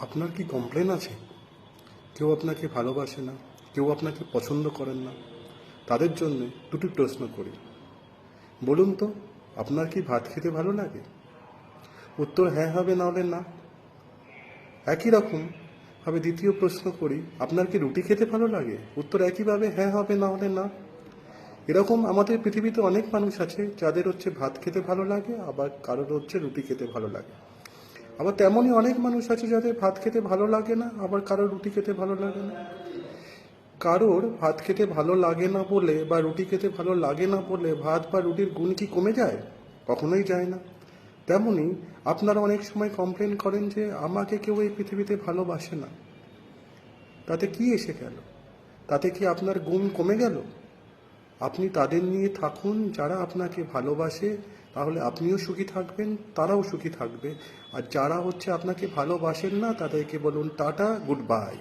আপনার কি কমপ্লেন আছে? কেউ আপনাকে ভালোবাসে না, কেউ আপনাকে পছন্দ করেন না। তাদের জন্য দুটি প্রশ্ন করি। বলুন তো, আপনার কি ভাত খেতে ভালো লাগে? উত্তর হ্যাঁ হবে, না হলে না। একই রকম ভাবে দ্বিতীয় প্রশ্ন করি, আপনার কি রুটি খেতে ভালো লাগে? উত্তর একইভাবে হ্যাঁ হবে, না হলে না। এরকম আমাদের পৃথিবীতে অনেক মানুষ আছে যাদের ভাত খেতে ভালো লাগে, আবার কারোর রুটি খেতে ভালো লাগে। আবার তেমনই অনেক মানুষ আছে যাদের ভাত খেতে ভালো লাগে না, আবার কারোর রুটি খেতে ভালো লাগে না। কারোর ভাত খেতে ভালো লাগে না বলে বা রুটি খেতে ভালো লাগে না বলে ভাত বা রুটির গুণ কি কমে যায়? কখনোই যায় না। তেমনি আপনারা অনেক সময় কমপ্লেন করেন যে আমাকে কেউ এই পৃথিবীতে ভালোবাসে না। তাতে কি এসে গেল? তাতে কি আপনার গুণ কমে গেল? আপনি তাদের নিয়ে থাকুন যারা আপনাকে ভালোবাসে, তাহলে আপনিও সুখী থাকবেন, তারাও সুখী থাকবে। আর যারা আপনাকে ভালোবাসেন না, তাদেরকে বলুন টাটা, গুড বাই।